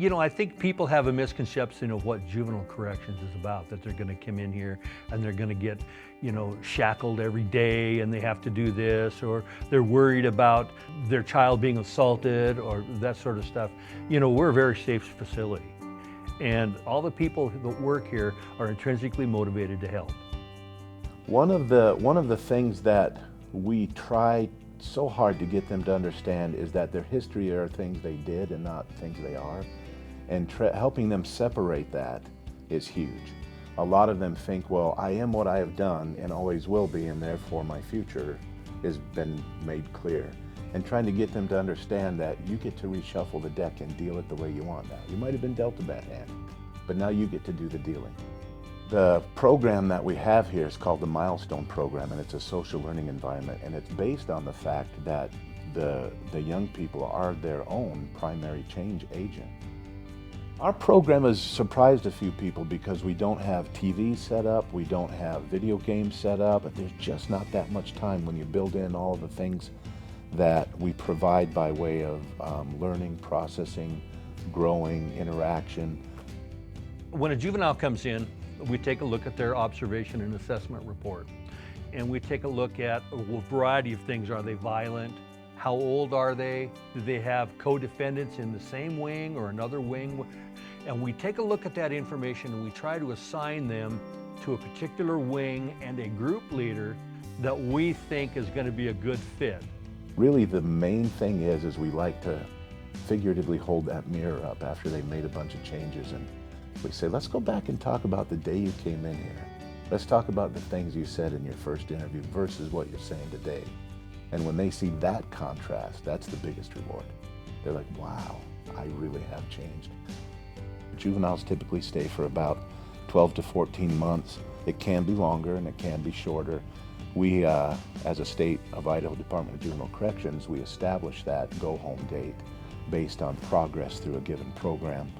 I think people have a misconception of what juvenile corrections is about, that they're going to come in here and they're going to get, shackled every day and they have to do this, or they're worried about their child being assaulted or that sort of stuff. We're a very safe facility, and all the people that work here are intrinsically motivated to help. One of the things that we try so hard to get them to understand is that their history are things they did and not things they are, and helping them separate that is huge. A lot of them think, well, I am what I have done and always will be, and therefore my future has been made clear. And trying to get them to understand that you get to reshuffle the deck and deal it the way you want now. You might have been dealt a bad hand, but now you get to do the dealing. The program that we have here is called the Milestone Program, and it's a social learning environment, and it's based on the fact that the young people are their own primary change agent. Our program has surprised a few people because we don't have TV set up, we don't have video games set up, and there's just not that much time when you build in all of the things that we provide by way of learning, processing, growing, interaction. When a juvenile comes in, we take a look at their observation and assessment report. And we take a look at a variety of things. Are they violent? How old are they? Do they have co-defendants in the same wing or another wing? And we take a look at that information and we try to assign them to a particular wing and a group leader that we think is going to be a good fit. Really, the main thing is we like to figuratively hold that mirror up after they've made a bunch of changes, and we say, let's go back and talk about the day you came in here. Let's talk about the things you said in your first interview versus what you're saying today. And when they see that contrast, that's the biggest reward. They're like, wow, I really have changed. Juveniles typically stay for about 12 to 14 months. It can be longer and it can be shorter. We, as a state of Idaho Department of Juvenile Corrections, we establish that go-home date based on progress through a given program.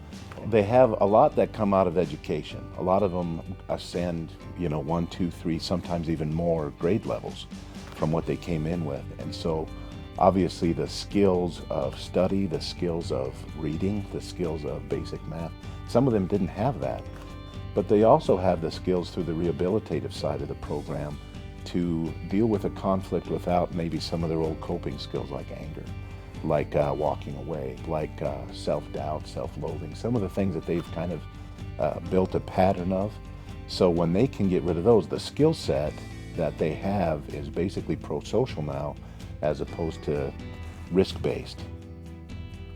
They have a lot that come out of education. A lot of them ascend, 1, 2, 3, sometimes even more grade levels from what they came in with. And so obviously the skills of study, the skills of reading, the skills of basic math, some of them didn't have that. But they also have the skills through the rehabilitative side of the program to deal with a conflict without maybe some of their old coping skills like anger, like walking away, like self-doubt, self-loathing, some of the things that they've kind of built a pattern of. So when they can get rid of those, the skill set that they have is basically pro-social now as opposed to risk-based.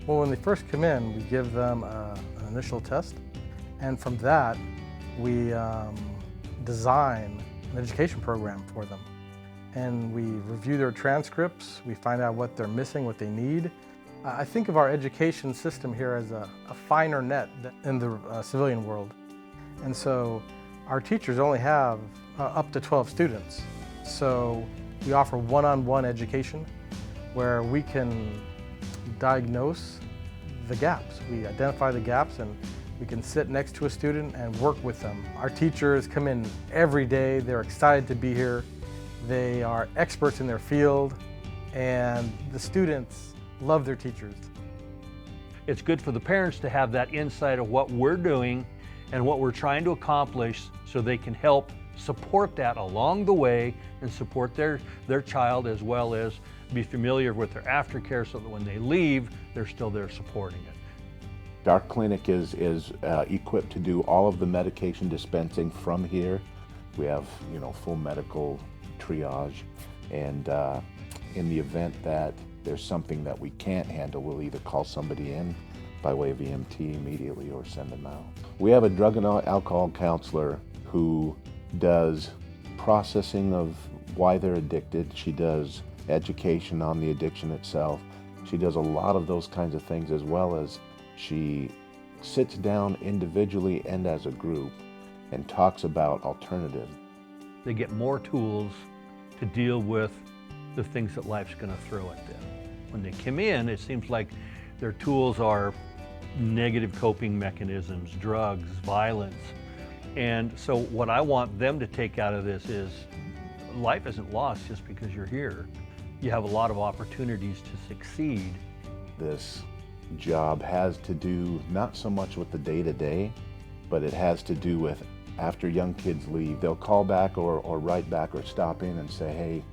Well, when they first come in, we give them an initial test, and from that, we design an education program for them. And we review their transcripts, we find out what they're missing, what they need. I think of our education system here as a finer net in the civilian world. And so our teachers only have up to 12 students. So we offer one-on-one education where we can diagnose the gaps. We identify the gaps and we can sit next to a student and work with them. Our teachers come in every day, they're excited to be here. They are experts in their field, and the students love their teachers. It's good for the parents to have that insight of what we're doing and what we're trying to accomplish so they can help support that along the way and support their child, as well as be familiar with their aftercare so that when they leave, they're still there supporting it. Our clinic is equipped to do all of the medication dispensing from here. We have, full medical triage, and in the event that there's something that we can't handle, we'll either call somebody in by way of EMT immediately or send them out. We have a drug and alcohol counselor who does processing of why they're addicted. She does education on the addiction itself. She does a lot of those kinds of things, as well as she sits down individually and as a group and talks about alternatives. They get more tools to deal with the things that life's going to throw at them. When they come in, it seems like their tools are negative coping mechanisms, drugs, violence. And so what I want them to take out of this is life isn't lost just because you're here. You have a lot of opportunities to succeed. This job has to do not so much with the day-to-day, but it has to do with after young kids leave, they'll call back or write back or stop in and say, hey,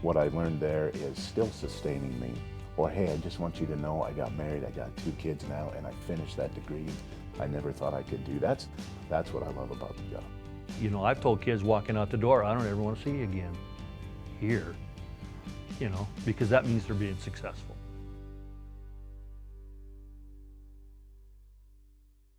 what I learned there is still sustaining me. Or, hey, I just want you to know I got married, I got 2 kids now, and I finished that degree I never thought I could do. That's what I love about the job. You know, I've told kids walking out the door, I don't ever want to see you again here, you know, because that means they're being successful.